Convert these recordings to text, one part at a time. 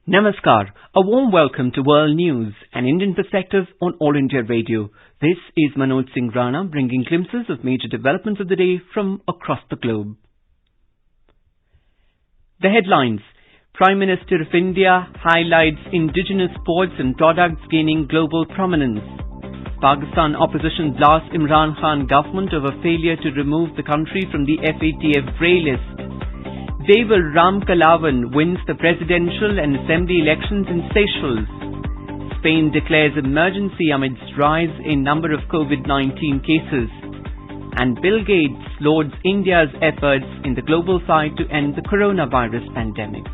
Namaskar. A warm welcome to World News, an Indian perspective on All India Radio. This is Manoj Singh Rana bringing glimpses of major developments of the day from across the globe. The headlines. Prime Minister of India highlights indigenous sports and products gaining global prominence. Pakistan opposition blasts Imran Khan government over failure to remove the country from the FATF grey list. Deval Ram Kalawan wins the presidential and assembly elections in Seychelles. Spain declares emergency amidst rise in number of COVID-19 cases. And Bill Gates lauds India's efforts in the global fight to end the coronavirus pandemic.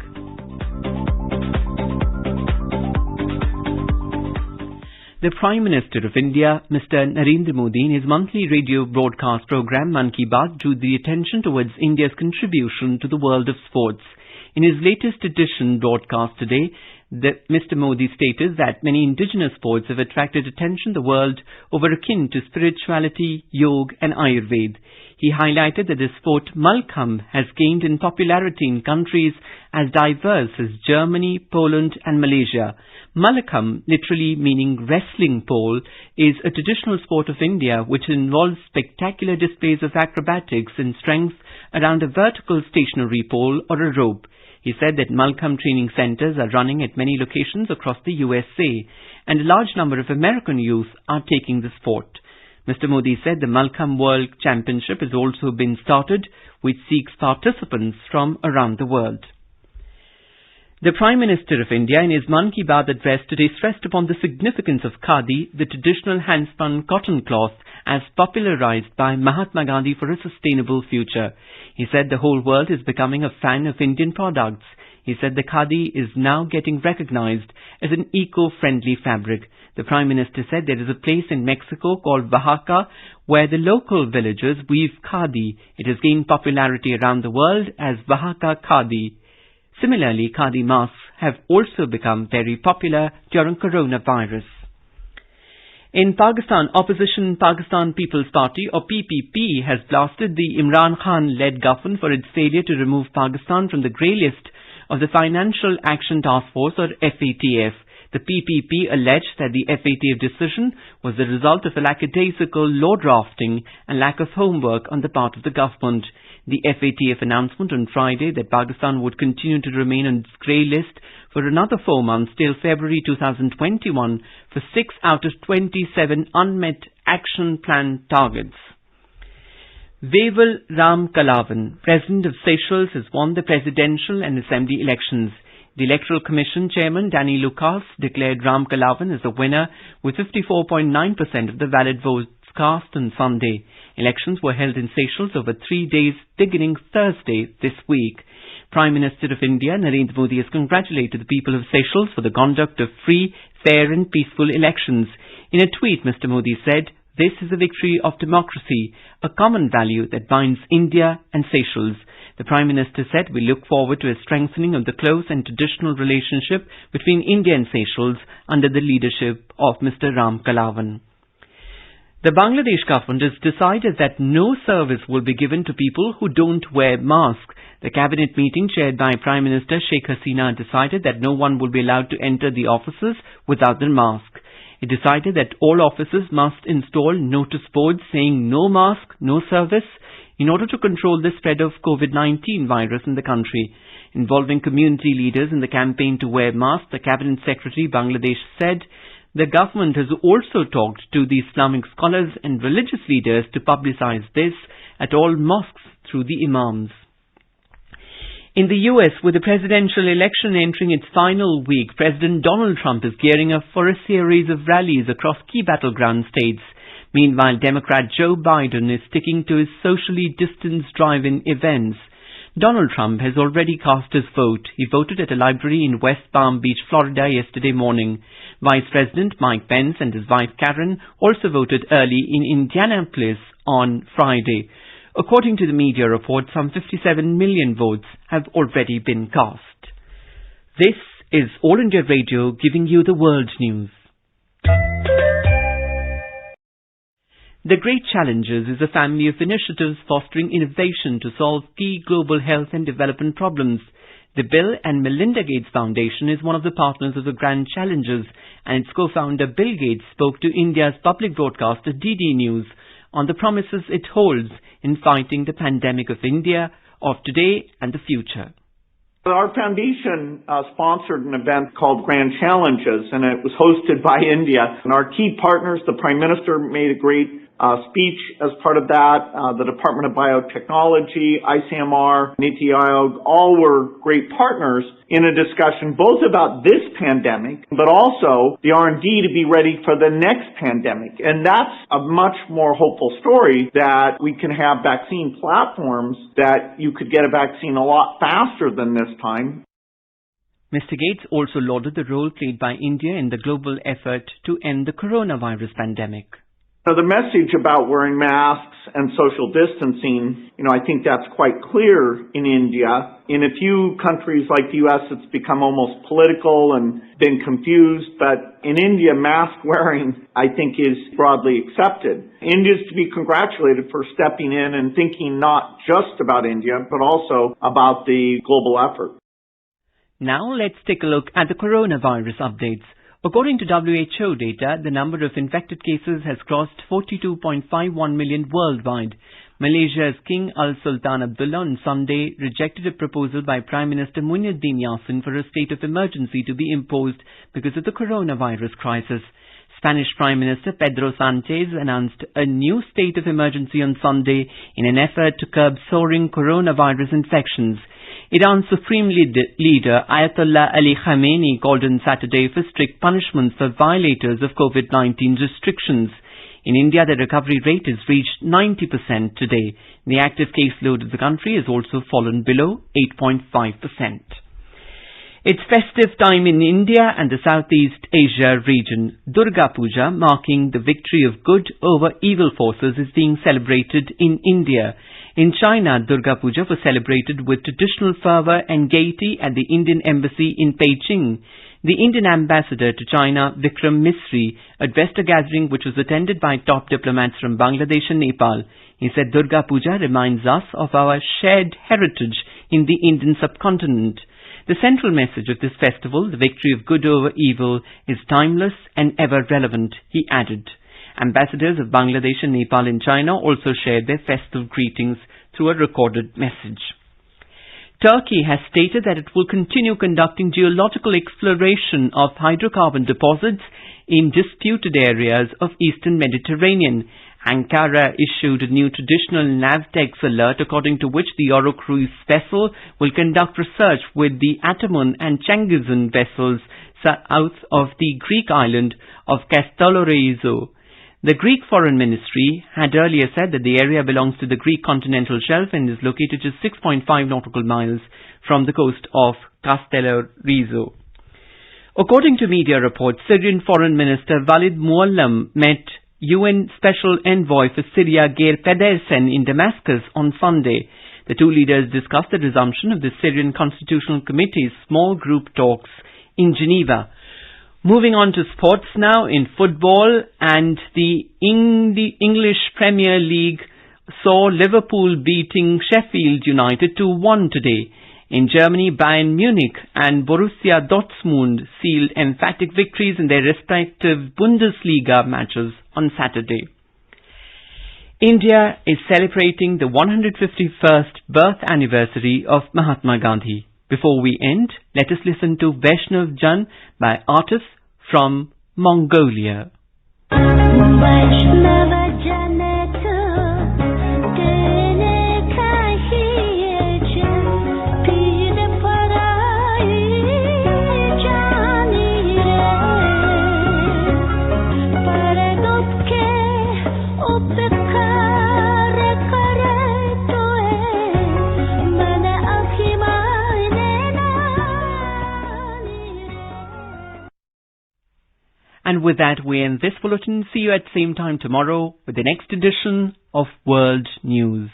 The Prime Minister of India, Mr. Narendra Modi, in his monthly radio broadcast program Mann Ki Baat, drew the attention towards India's contribution to the world of sports. In his latest edition broadcast today, Mr. Modi stated that many indigenous sports have attracted attention the world over akin to spirituality, yoga and Ayurveda. He highlighted that the sport Mallakhamb has gained in popularity in countries as diverse as Germany, Poland and Malaysia. Mallakhamb, literally meaning wrestling pole, is a traditional sport of India which involves spectacular displays of acrobatics and strength around a vertical stationary pole or a rope. He said that Mallakhamb training centers are running at many locations across the USA and a large number of American youth are taking the sport. Mr. Modi said the Mallakhamb World Championship has also been started, which seeks participants from around the world. The Prime Minister of India in his Mann Ki Baat address today stressed upon the significance of khadi, the traditional hand-spun cotton cloth, as popularized by Mahatma Gandhi for a sustainable future. He said the whole world is becoming a fan of Indian products. He said the khadi is now getting recognized as an eco-friendly fabric. The Prime Minister said there is a place in Mexico called Oaxaca where the local villagers weave khadi. It has gained popularity around the world as Oaxaca khadi. Similarly, khadi masks have also become very popular during coronavirus. In Pakistan, opposition Pakistan People's Party or PPP has blasted the Imran Khan-led government for its failure to remove Pakistan from the grey list of the Financial Action Task Force or FATF. The PPP alleged that the FATF decision was the result of a lackadaisical law drafting and lack of homework on the part of the government. The FATF announcement on Friday that Pakistan would continue to remain on its grey list for another 4 months till February 2021 for 6 out of 27 unmet action plan targets. Deval Ram Kalawan, President of Seychelles, has won the presidential and assembly elections. The Electoral Commission Chairman Danny Lucas declared Ram Kalawan as the winner with 54.9% of the valid votes cast on Sunday. Elections were held in Seychelles over 3 days beginning Thursday this week. Prime Minister of India Narendra Modi has congratulated the people of Seychelles for the conduct of free, fair and peaceful elections. In a tweet, Mr. Modi said, "This is a victory of democracy, a common value that binds India and Seychelles." The Prime Minister said, "We look forward to a strengthening of the close and traditional relationship between India and Seychelles under the leadership of Mr. Ram Kalawan." The Bangladesh government has decided that no service will be given to people who don't wear masks. The cabinet meeting chaired by Prime Minister Sheikh Hasina decided that no one will be allowed to enter the offices without their mask. It decided that all offices must install notice boards saying no mask, no service, in order to control the spread of COVID-19 virus in the country. Involving community leaders in the campaign to wear masks, the Cabinet Secretary Bangladesh said the government has also talked to the Islamic scholars and religious leaders to publicize this at all mosques through the imams. In the US, with the presidential election entering its final week, President Donald Trump is gearing up for a series of rallies across key battleground states. Meanwhile, Democrat Joe Biden is sticking to his socially distanced drive-in events. Donald Trump has already cast his vote. He voted at a library in West Palm Beach, Florida yesterday morning. Vice President Mike Pence and his wife Karen also voted early in Indianapolis on Friday. According to the media report, some 57 million votes have already been cast. This is All India Radio giving you the world news. The Great Challenges is a family of initiatives fostering innovation to solve key global health and development problems. The Bill and Melinda Gates Foundation is one of the partners of the Grand Challenges, and its co-founder Bill Gates spoke to India's public broadcaster DD News on the promises it holds in fighting the pandemic of India, of today and the future. Our foundation sponsored an event called Grand Challenges, and it was hosted by India. And our key partners, the Prime Minister made a great speech as part of that. The Department of Biotechnology, ICMR, Niti Aayog, all were great partners in a discussion both about this pandemic, but also the R&D to be ready for the next pandemic. And that's a much more hopeful story, that we can have vaccine platforms that you could get a vaccine a lot faster than this time. Mr. Gates also lauded the role played by India in the global effort to end the coronavirus pandemic. The message about wearing masks and social distancing, I think that's quite clear in India. In a few countries like the U.S., it's become almost political and been confused, but in India, mask wearing, I think, is broadly accepted. India is to be congratulated for stepping in and thinking not just about India, but also about the global effort. Now let's take a look at the coronavirus updates. According to WHO data, the number of infected cases has crossed 42.51 million worldwide. Malaysia's King Al Sultan Abdullah on Sunday rejected a proposal by Prime Minister Muhyiddin Yassin for a state of emergency to be imposed because of the coronavirus crisis. Spanish Prime Minister Pedro Sanchez announced a new state of emergency on Sunday in an effort to curb soaring coronavirus infections. Iran's Supreme Leader Ayatollah Ali Khamenei called on Saturday for strict punishments for violators of COVID-19 restrictions. In India, the recovery rate has reached 90% today. The active caseload of the country has also fallen below 8.5%. It's festive time in India and the Southeast Asia region. Durga Puja, marking the victory of good over evil forces, is being celebrated in India. In China, Durga Puja was celebrated with traditional fervour and gaiety at the Indian Embassy in Beijing. The Indian ambassador to China, Vikram Misri, addressed a gathering which was attended by top diplomats from Bangladesh and Nepal. He said Durga Puja reminds us of our shared heritage in the Indian subcontinent. The central message of this festival, the victory of good over evil, is timeless and ever relevant, he added. Ambassadors of Bangladesh and Nepal in China also shared their festive greetings through a recorded message. Turkey has stated that it will continue conducting geological exploration of hydrocarbon deposits in disputed areas of eastern Mediterranean. Ankara issued a new traditional Navtex alert according to which the Eurocruise vessel will conduct research with the Atamun and Changizun vessels south of the Greek island of Castelloreizo. The Greek Foreign Ministry had earlier said that the area belongs to the Greek continental shelf and is located just 6.5 nautical miles from the coast of Castelloreizo. According to media reports, Syrian Foreign Minister Walid Muallim met UN Special Envoy for Syria Geir Pedersen in Damascus on Sunday. The two leaders discussed the resumption of the Syrian Constitutional Committee's small group talks in Geneva. Moving on to sports now in football, and the English Premier League saw Liverpool beating Sheffield United 2-1 today. In Germany, Bayern Munich and Borussia Dortmund sealed emphatic victories in their respective Bundesliga matches on Saturday. India is celebrating the 151st birth anniversary of Mahatma Gandhi. Before we end, let us listen to Vaishnav Jan by artists from Mongolia. And with that, we end this bulletin. See you at the same time tomorrow with the next edition of World News.